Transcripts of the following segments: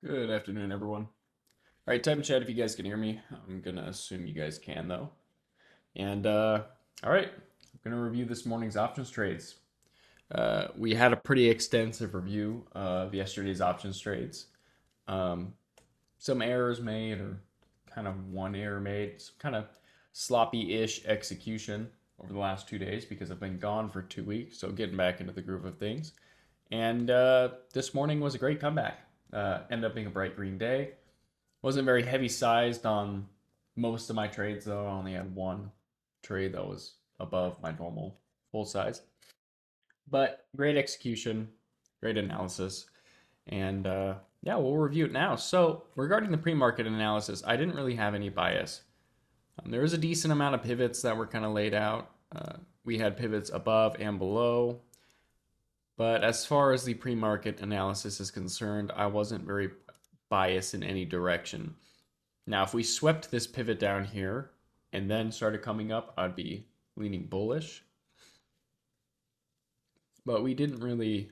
Good afternoon, everyone. All right, type in chat if you guys can hear me. I'm gonna assume you guys can, though. And all right, I'm gonna review this morning's options trades. We had a pretty extensive review of yesterday's options trades. Um, some errors made, or kind of one error made, some kind of sloppy-ish execution over the last 2 days because I've been gone for 2 weeks, so getting back into the groove of things. And this morning was a great comeback. Ended up being a bright green day. Wasn't very heavy sized on most of my trades though. I only had one trade that was above my normal full size. But great execution, great analysis, and yeah, we'll review it now. So regarding the pre-market analysis, I didn't really have any bias. There was a decent amount of pivots that were kind of laid out. We had pivots above and below. But as far as the pre-market analysis is concerned, I wasn't very biased in any direction. Now, if we swept this pivot down here and then started coming up, I'd be leaning bullish. But we didn't really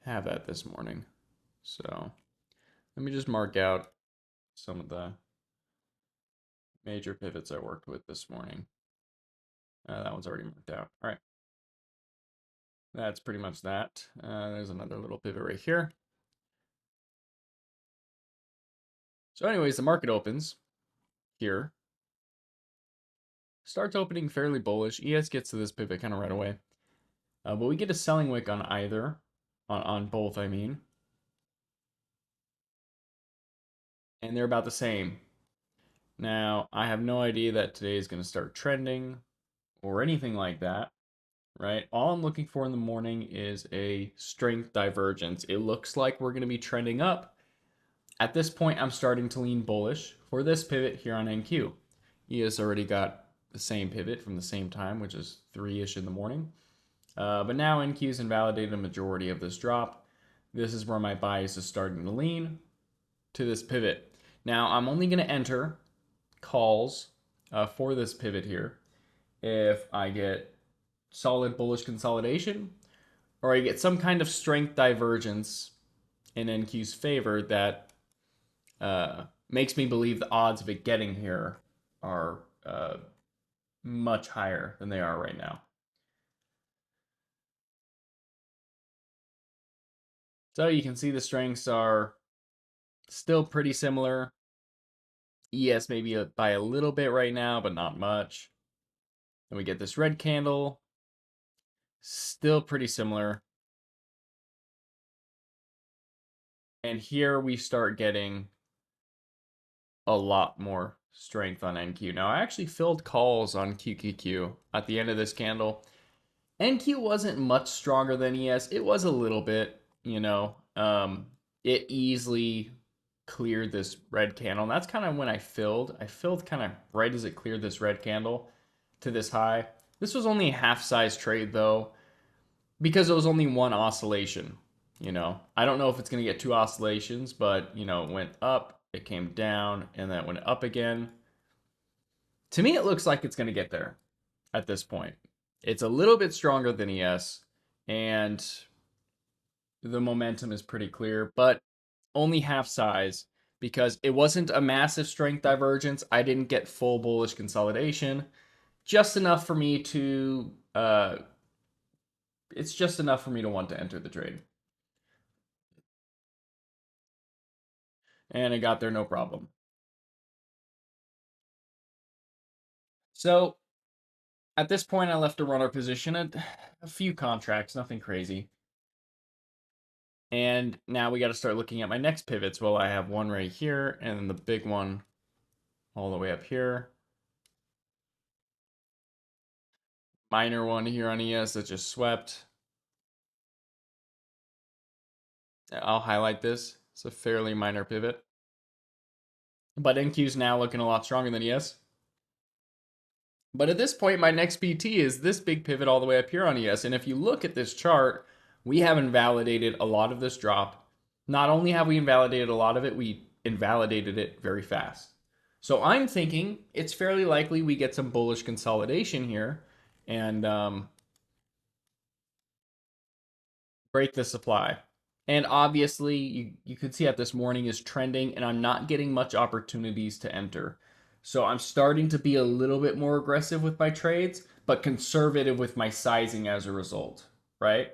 have that this morning. So let me just mark out some of the major pivots I worked with this morning. That one's already marked out. All right. That's pretty much that. There's another little pivot right here. So anyways, the market opens here. Starts opening fairly bullish. ES gets to this pivot kind of right away. But we get a selling wick on either. On both, I mean. And they're about the same. Now, I have no idea that today is going to start trending or anything like that, right? All I'm looking for in the morning is a strength divergence. It looks like we're going to be trending up. At this point, I'm starting to lean bullish for this pivot here on NQ. He has already got the same pivot from the same time, which is 3-ish in the morning. But now NQ's invalidated a majority of this drop. This is where my bias is starting to lean to this pivot. Now, I'm only going to enter calls for this pivot here if I get solid bullish consolidation or I get some kind of strength divergence in NQ's favor that makes me believe the odds of it getting here are much higher than they are right now. So you can see the strengths are still pretty similar. ES maybe by a little bit right now, but not much. Then we get this red candle. Still pretty similar. And here we start getting a lot more strength on NQ. Now, I actually filled calls on QQQ at the end of this candle. NQ wasn't much stronger than ES. It was a little bit, you know. It easily cleared this red candle. And that's kind of when I filled. I filled kind of right as it cleared this red candle to this high. This was only a half-size trade, though, because it was only one oscillation. You know, I don't know if it's going to get two oscillations, but, you know, it went up, it came down, and then it went up again. To me, it looks like it's going to get there at this point. It's a little bit stronger than ES, and the momentum is pretty clear, but only half size because it wasn't a massive strength divergence. I didn't get full bullish consolidation, just enough for me to it's just enough for me to want to enter the trade. And it got there no problem. So at this point, I left a runner position at a few contracts, nothing crazy. And now we got to start looking at my next pivots. Well, I have one right here and then the big one all the way up here. Minor one here on ES that just swept. I'll highlight this. It's a fairly minor pivot. But NQ's now looking a lot stronger than ES. But at this point, my next PT is this big pivot all the way up here on ES. And if you look at this chart, we have invalidated a lot of this drop. Not only have we invalidated a lot of it, we invalidated it very fast. So I'm thinking it's fairly likely we get some bullish consolidation here and break the supply. And obviously, you could see that this morning is trending, and I'm not getting much opportunities to enter. So I'm starting to be a little bit more aggressive with my trades, but conservative with my sizing as a result, right?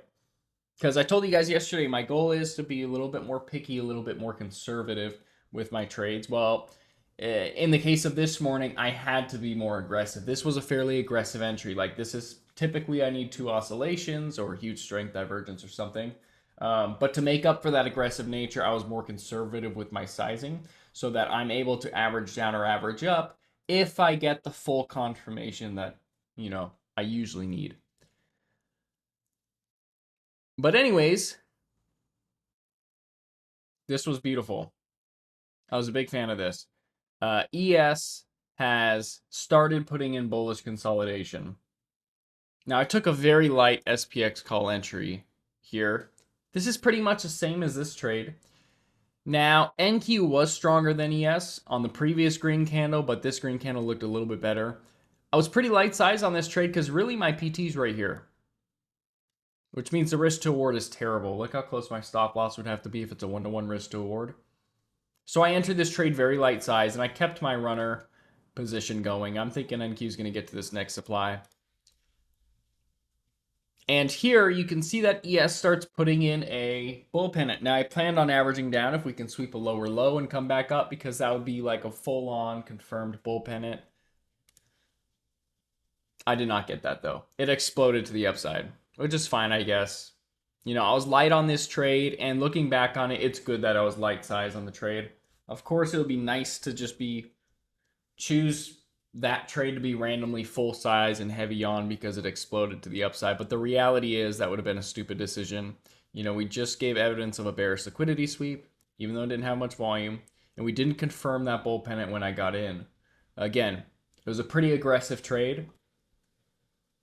Because I told you guys yesterday, my goal is to be a little bit more picky, a little bit more conservative with my trades. Well, in the case of this morning, I had to be more aggressive. This was a fairly aggressive entry. Like, this is typically I need two oscillations or a huge strength divergence or something. But to make up for that aggressive nature, I was more conservative with my sizing so that I'm able to average down or average up if I get the full confirmation that, I usually need. But, anyways, this was beautiful. I was a big fan of this. ES has started putting in bullish consolidation. Now, I took a very light SPX call entry here. This is pretty much the same as this trade. Now, NQ was stronger than ES on the previous green candle, but this green candle looked a little bit better. I was pretty light size on this trade because really my PT's right here, which means the risk to award is terrible. Look how close my stop loss would have to be if it's a 1-to-1 risk to award. So I entered this trade very light size, and I kept my runner position going. I'm thinking NQ is going to get to this next supply. And here you can see that ES starts putting in a bull pennant. Now I planned on averaging down if we can sweep a lower low and come back up, because that would be like a full-on confirmed bull pennant. I did not get that though. It exploded to the upside, which is fine, I guess. I was light on this trade, and looking back on it, it's good that I was light size on the trade. Of course, it would be nice to just choose that trade to be randomly full size and heavy on because it exploded to the upside. But the reality is that would have been a stupid decision. We just gave evidence of a bearish liquidity sweep, even though it didn't have much volume, and we didn't confirm that bull pennant when I got in. Again, it was a pretty aggressive trade,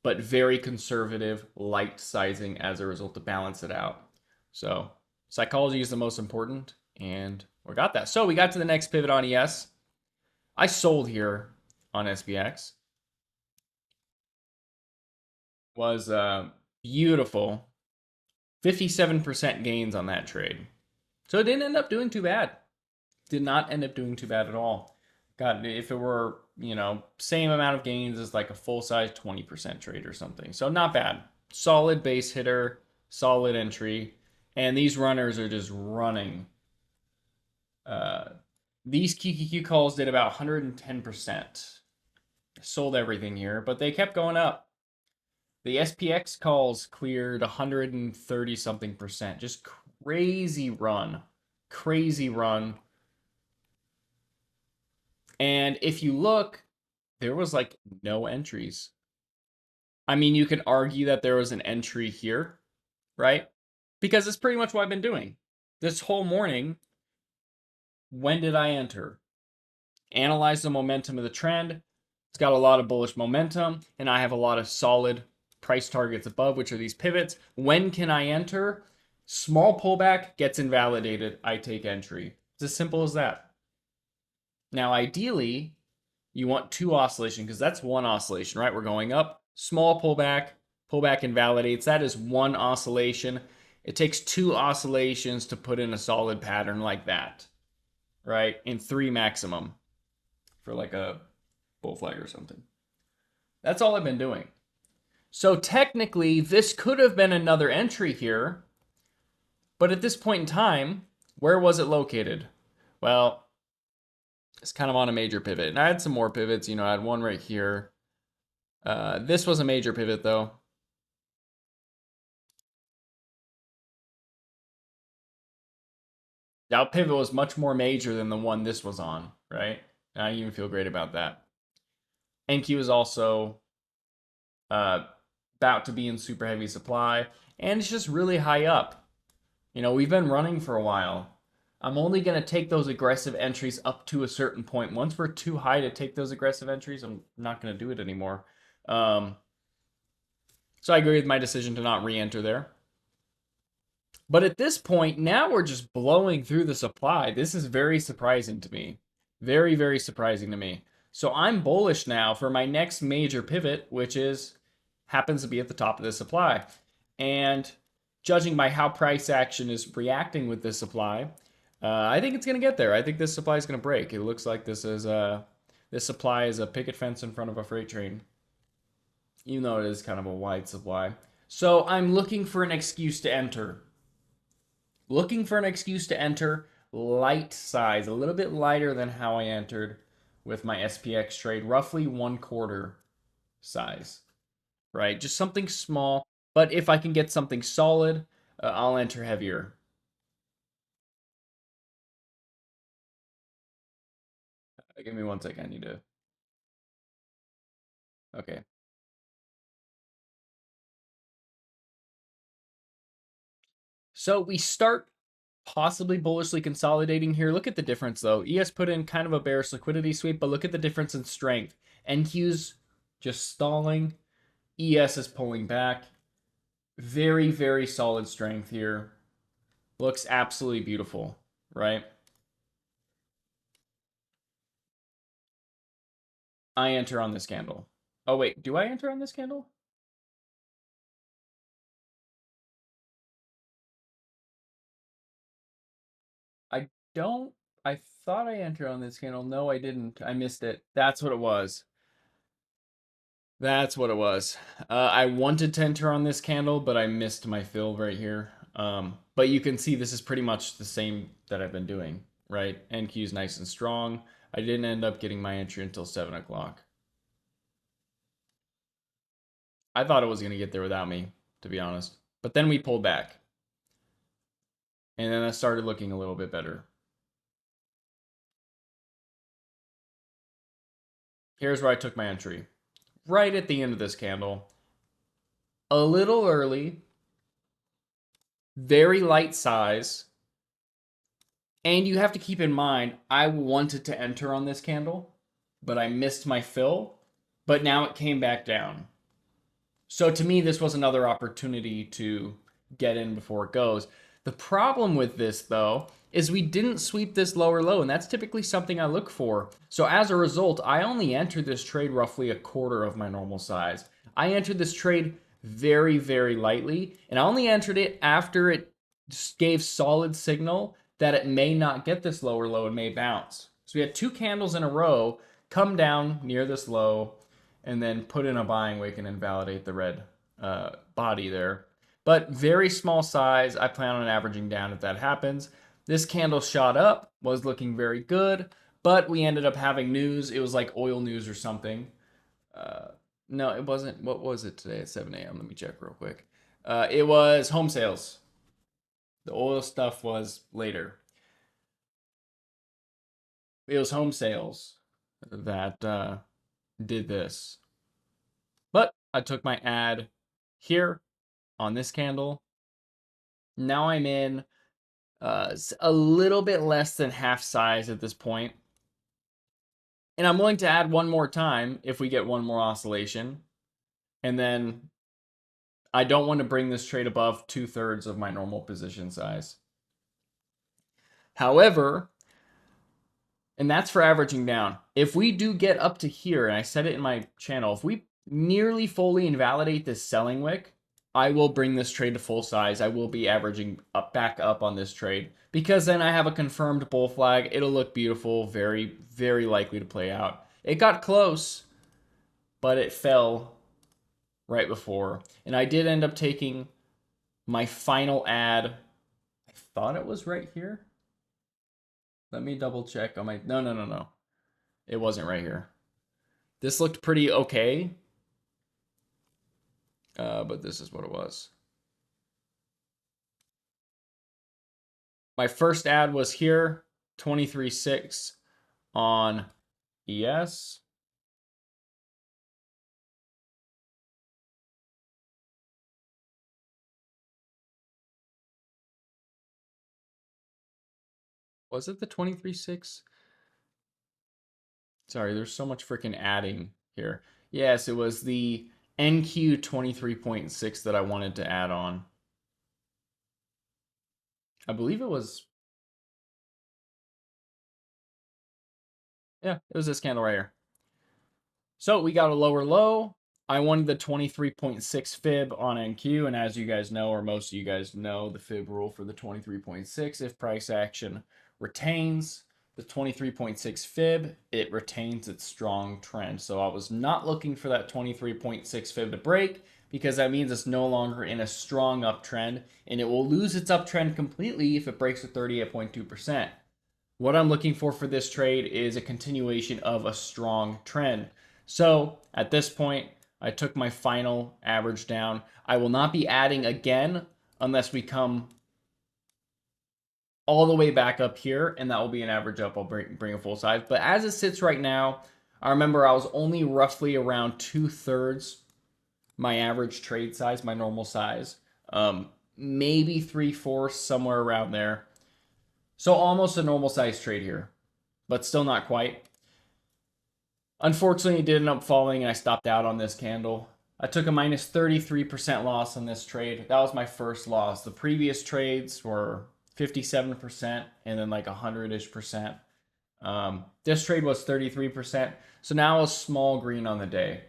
but very conservative, light sizing as a result to balance it out. So psychology is the most important, and we got that. So we got to the next pivot on ES. I sold here on SPX. Was beautiful. 57% gains on that trade. So it didn't end up doing too bad. Did not end up doing too bad at all. God, if it were, same amount of gains as like a full-size 20% trade or something. So not bad. Solid base hitter, solid entry. And these runners are just running. These QQQ calls did about 110%. Sold everything here, but they kept going up. The SPX calls cleared 130 something percent. Just crazy run. Crazy run. And if you look, there was like no entries. I mean, you could argue that there was an entry here, right? Because it's pretty much what I've been doing. This whole morning, when did I enter? Analyze the momentum of the trend. It's got a lot of bullish momentum, and I have a lot of solid price targets above, which are these pivots. When can I enter? Small pullback gets invalidated. I take entry. It's as simple as that. Now, ideally, you want two oscillation, because that's one oscillation, right? We're going up, small pullback, pullback invalidates. That is one oscillation. It takes two oscillations to put in a solid pattern like that, right? In 3 maximum for like a bull flag or something. That's all I've been doing. So technically, this could have been another entry here, but at this point in time, where was it located? Well, it's kind of on a major pivot. And I had some more pivots. I had one right here. This was a major pivot, though. That pivot was much more major than the one this was on, right? And I even feel great about that. NQ is also about to be in super heavy supply, and it's just really high up. We've been running for a while. I'm only going to take those aggressive entries up to a certain point. Once we're too high to take those aggressive entries, I'm not going to do it anymore. So I agree with my decision to not re-enter there. But at this point, now we're just blowing through the supply. This is very surprising to me. Very, very surprising to me. So I'm bullish now for my next major pivot, which happens to be at the top of the supply. And judging by how price action is reacting with this supply, I think it's going to get there. I think this supply is going to break. It looks like this supply is a picket fence in front of a freight train, even though it is kind of a wide supply. So I'm looking for an excuse to enter. Looking for an excuse to enter light size, a little bit lighter than how I entered with my SPX trade, roughly 1/4 size, right? Just something small. But if I can get something solid, I'll enter heavier. Give me one second. I need to. Okay. So we start possibly bullishly consolidating here. Look at the difference though. ES put in kind of a bearish liquidity sweep, but look at the difference in strength. NQ's just stalling. ES is pulling back. Very, very solid strength here. Looks absolutely beautiful, right? I enter on this candle. Oh, wait. Do I enter on this candle? I don't. I thought I entered on this candle. No, I didn't. I missed it. That's what it was. That's what it was. I wanted to enter on this candle, but I missed my fill right here. But you can see this is pretty much the same that I've been doing, right? NQ is nice and strong. I didn't end up getting my entry until 7 o'clock. I thought it was going to get there without me, to be honest. But then we pulled back. And then I started looking a little bit better. Here's where I took my entry. Right at the end of this candle. A little early. Very light size. And you have to keep in mind, I wanted to enter on this candle, but I missed my fill. But now it came back down. So to me, this was another opportunity to get in before it goes. The problem with this, though, is we didn't sweep this lower low, and that's typically something I look for. So as a result, I only entered this trade roughly 1/4 of my normal size. I entered this trade very, very lightly, and I only entered it after it gave solid signal that it may not get this lower low and may bounce. So we had 2 candles in a row come down near this low and then put in a buying wick and invalidate the red body there. But very small size. I plan on averaging down if that happens. This candle shot up, was looking very good, but we ended up having news. It was like oil news or something. No, it wasn't. What was it today at 7 a.m.? Let me check real quick. It was home sales. The oil stuff was later. It was home sales that did this. But I took my ad here on this candle. Now I'm in a little bit less than half size at this point. And I'm willing to add one more time if we get one more oscillation. And then I don't want to bring this trade above 2/3 of my normal position size. However, and that's for averaging down. If we do get up to here, and I said it in my channel, if we nearly fully invalidate this selling wick, I will bring this trade to full size. I will be averaging back up on this trade because then I have a confirmed bull flag. It'll look beautiful, very, very likely to play out. It got close, but it fell right before. And I did end up taking my final ad. I thought it was right here. Let me double check on my. No. It wasn't right here. This looked pretty okay, but this is what it was. My first ad was here, 23.6 on ES. Was it the 23.6? Sorry, there's so much freaking adding here. Yes, it was the NQ 23.6 that I wanted to add on. I believe it was. Yeah, it was this candle right here. So we got a lower low. I wanted the 23.6 fib on NQ, and as you guys know, or most of you guys know, the fib rule for the 23.6, if price action retains the 23.6 fib, it retains its strong trend. So I was not looking for that 23.6 fib to break because that means it's no longer in a strong uptrend, and it will lose its uptrend completely if it breaks the 38.2%. What I'm looking for this trade is a continuation of a strong trend. So at this point, I took my final average down. I will not be adding again unless we come all the way back up here, and that will be an average up. I'll bring a full size. But as it sits right now, I remember I was only roughly around 2/3 my average trade size, my normal size. Maybe 3/4, somewhere around there. So almost a normal size trade here, but still not quite. Unfortunately, it did end up falling, and I stopped out on this candle. I took a minus 33% loss on this trade. That was my first loss. The previous trades were 57% and then like 100-ish percent. This trade was 33%. So now a small green on the day.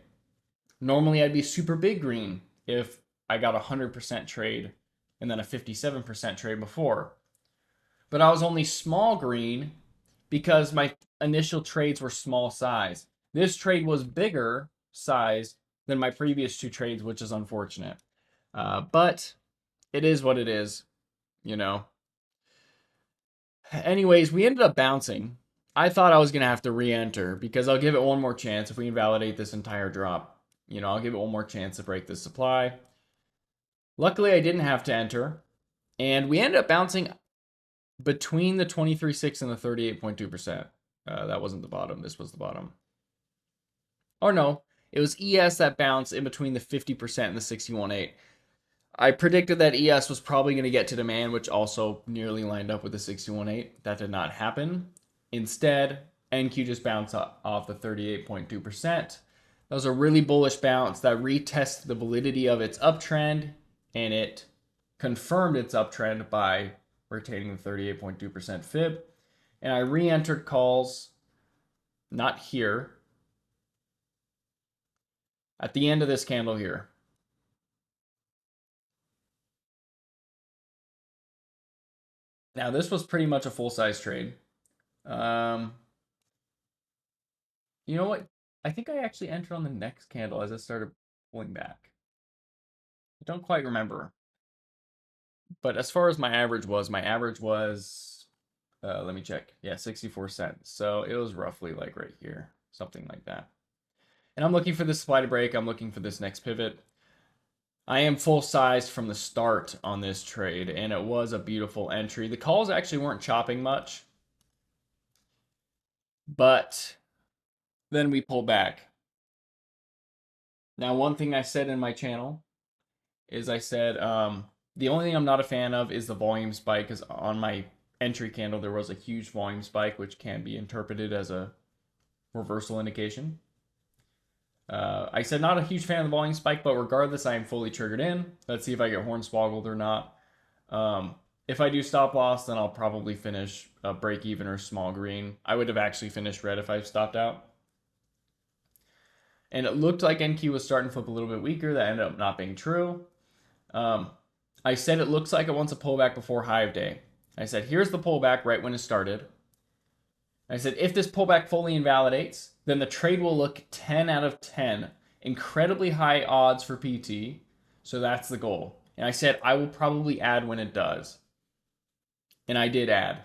Normally, I'd be super big green if I got a 100% trade and then a 57% trade before. But I was only small green because my initial trades were small size. This trade was bigger size than my previous two trades, which is unfortunate. But it is what it is, you know. Anyways, we ended up bouncing. I thought I was going to have to re-enter because I'll give it one more chance if we invalidate this entire drop. I'll give it one more chance to break this supply. Luckily, I didn't have to enter. And we ended up bouncing between the 23.6 and the 38.2%. That wasn't the bottom. This was the bottom. Or no, it was ES that bounced in between the 50% and the 61.8. I predicted that ES was probably going to get to demand, which also nearly lined up with the 61.8. That did not happen. Instead, NQ just bounced off the 38.2%. That was a really bullish bounce that retested the validity of its uptrend, and it confirmed its uptrend by retaining the 38.2% fib. And I re-entered calls, not here, at the end of this candle here. Now, this was pretty much a full-size trade. You know what? I think I actually entered on the next candle as it started pulling back. I don't quite remember. But as far as my average was, let me check. Yeah, 64 cents. So it was roughly like right here, something like that. And I'm looking for this supply to break. I'm looking for this next pivot. I am full sized from the start on this trade, and it was a beautiful entry. The calls actually weren't chopping much, but then we pulled back. Now, one thing I said in my channel is I said the only thing I'm not a fan of is the volume spike, because on my entry candle there was a huge volume spike, which can be interpreted as a reversal indication. I said not a huge fan of the volume spike, but regardless, I am fully triggered in. Let's see if I get hornswoggled or not. If I do stop loss, then I'll probably finish a break even or small green. I would have actually finished red if I stopped out. And it looked like NQ was starting to flip a little bit weaker. That ended up not being true. I said it looks like it wants a pullback before high of day. I said, here's the pullback right when it started. I said, if this pullback fully invalidates, then the trade will look 10 out of 10. Incredibly high odds for PT. So that's the goal. And I said, I will probably add when it does. And I did add.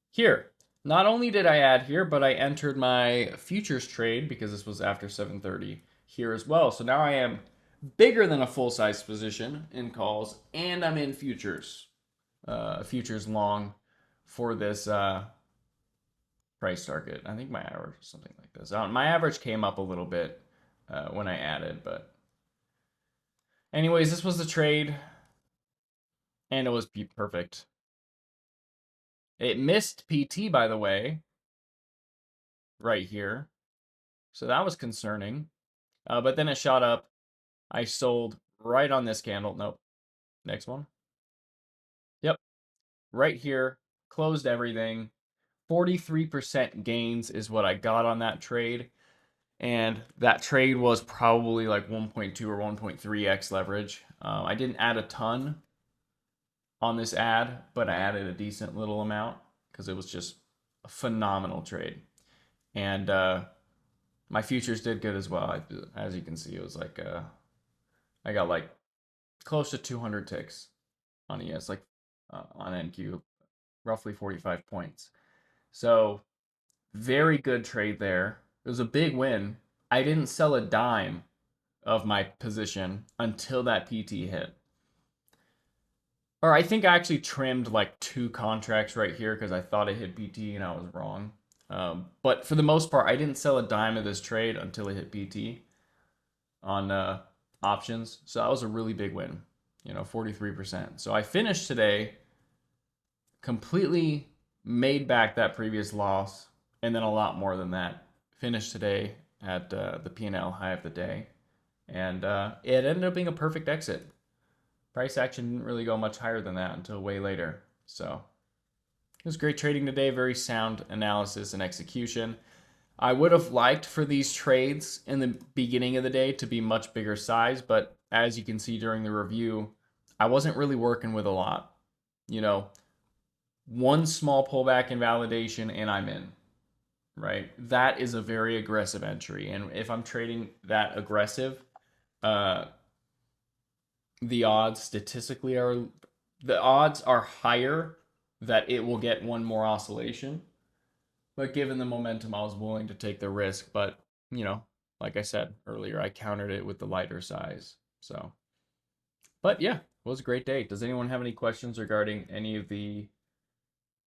Here. Not only did I add here, but I entered my futures trade because this was after 7:30 here as well. So now I am bigger than a full-size position in calls, and I'm in futures. Futures long for this price target. I think my average was something like this. My average came up a little bit when I added, but anyways, this was the trade, and it was perfect. It missed PT, by the way, right here. So that was concerning. But then it shot up. I sold right on this candle. Nope. Next one. Yep. Right here. Closed everything. 43% gains is what I got on that trade. And that trade was probably like 1.2 or 1.3x leverage. I didn't add a ton on this ad, but I added a decent little amount because it was just a phenomenal trade. And my futures did good as well. As you can see, it was like I got like close to 200 ticks on ES, like on NQ, roughly 45 points. So very good trade there. It was a big win. I didn't sell a dime of my position until that PT hit. Or I think I actually trimmed like 2 contracts right here because I thought it hit PT and I was wrong. But for the most part, I didn't sell a dime of this trade until it hit PT on options. So that was a really big win, 43%. So I finished today completely made back that previous loss and then a lot more than that. Finished today at the P&L high of the day. And it ended up being a perfect exit. Price action didn't really go much higher than that until way later. So it was great trading today. Very sound analysis and execution. I would have liked for these trades in the beginning of the day to be much bigger size, but as you can see during the review, I wasn't really working with a lot. You know, one small pullback in validation and I'm in, right? That is a very aggressive entry. And if I'm trading that aggressive, uh, the odds statistically are the odds are higher that it will get one more oscillation. But given the momentum, I was willing to take the risk. But, like I said earlier, I countered it with the lighter size. So, but yeah, it was a great day. Does anyone have any questions regarding any of the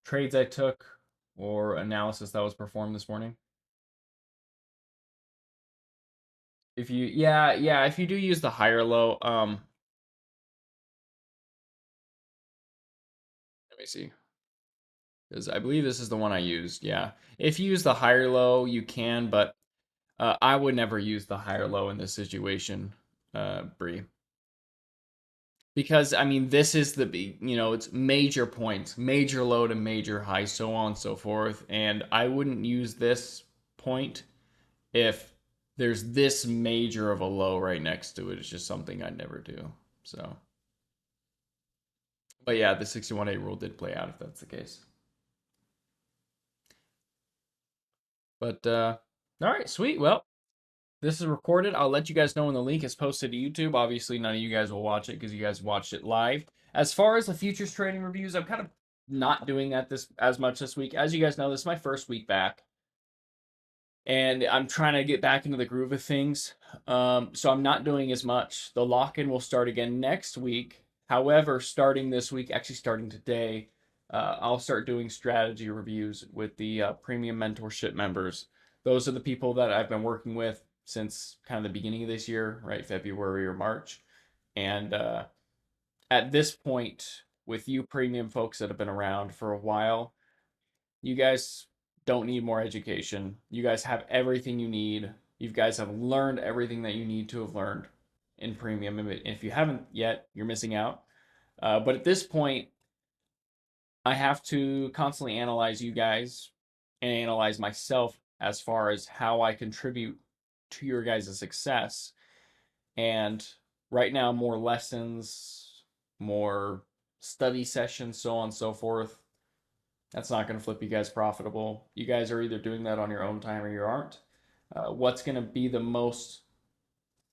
trades I took or analysis that was performed this morning? If you do use the higher low, let me see. Because I believe this is the one I used. Yeah. If you use the higher low, you can, but I would never use the higher low in this situation, Bree. Because I mean, this is it's major points, major low to major high, so on and so forth. And I wouldn't use this point if there's this major of a low right next to it. It's just something I'd never do. So, but yeah, the 61A rule did play out if that's the case. But all right, sweet. Well, this is recorded. I'll let you guys know when the link is posted to YouTube. Obviously, none of you guys will watch it because you guys watched it live. As far as the futures trading reviews, I'm kind of not doing that this as much this week. As you guys know, this is my first week back, and I'm trying to get back into the groove of things. So I'm not doing as much. The lock-in will start again next week. However, starting this week, actually starting today, I'll start doing strategy reviews with the premium mentorship members. Those are the people that I've been working with since kind of the beginning of this year, right? February or March. And at this point, with you premium folks that have been around for a while, you guys don't need more education. You guys have everything you need. You guys have learned everything that you need to have learned in premium. If you haven't yet, you're missing out. But at this point, I have to constantly analyze you guys and analyze myself as far as how I contribute to your guys' success. And right now, more lessons, more study sessions, so on and so forth. That's not going to flip you guys profitable. You guys are either doing that on your own time or you aren't. What's going to be the most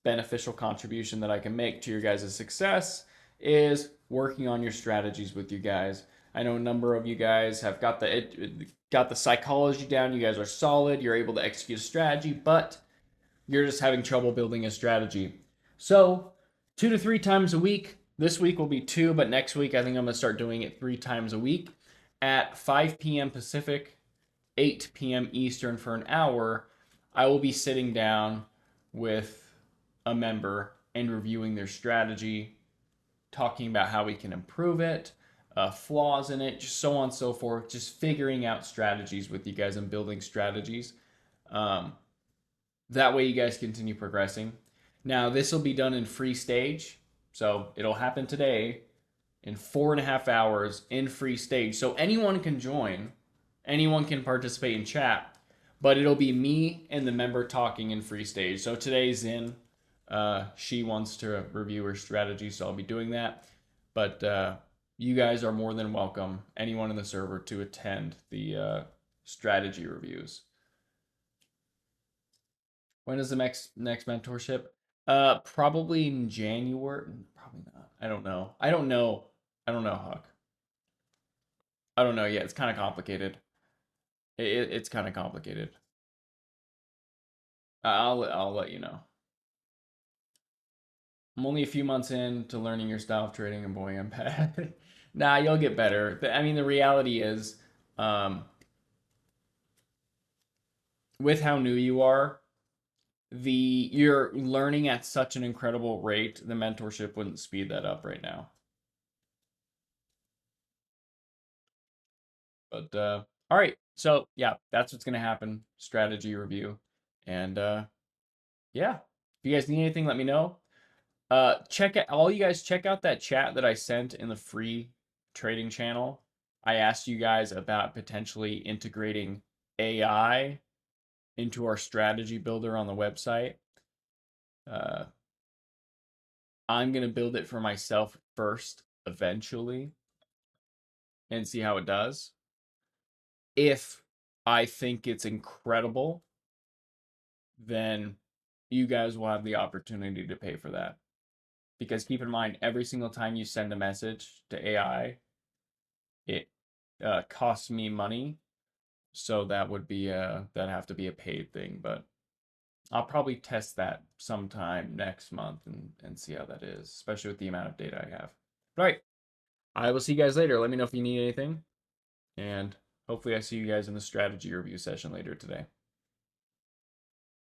beneficial contribution that I can make to your guys' success is working on your strategies with you guys. I know a number of you guys have got the psychology down. You guys are solid. You're able to execute a strategy, but you're just having trouble building a strategy. So 2 to 3 times a week. This week will be 2, but next week I think I'm going to start doing it 3 times a week at 5 p.m. Pacific, 8 p.m. Eastern for an hour. I will be sitting down with a member and reviewing their strategy, talking about how we can improve it, flaws in it, just so on and so forth, just figuring out strategies with you guys and building strategies. That way you guys continue progressing. Now, this will be done in free stage, so it'll happen today in 4.5 hours in free stage. So anyone can join, anyone can participate in chat, but it'll be me and the member talking in free stage. So today's in. She wants to review her strategy, so I'll be doing that. But you guys are more than welcome, anyone in the server, to attend the strategy reviews. When is the next mentorship? Probably in January. Probably not. I don't know. I don't know. I don't know, Huck. I don't know yet. It's kind of complicated. It's kind of complicated. I'll let you know. I'm only a few months into learning your style of trading, and boy, I'm bad. Nah, you'll get better. I mean, the reality is, um, with how new you are, you're learning at such an incredible rate. The mentorship wouldn't speed that up right now. But all right, so yeah, that's what's gonna happen. Strategy review, and yeah, if you guys need anything, let me know. Check out all you guys check out that chat that I sent in the free trading channel. I asked you guys about potentially integrating AI into our strategy builder on the website. Uh, I'm gonna build it for myself first, eventually, and see how it does. If I think it's incredible, then you guys will have the opportunity to pay for that. Because keep in mind, every single time you send a message to AI, it costs me money. So that would be that have to be a paid thing. But I'll probably test that sometime next month and see how that is, especially with the amount of data I have. All right. I will see you guys later. Let me know if you need anything. And hopefully I see you guys in the strategy review session later today.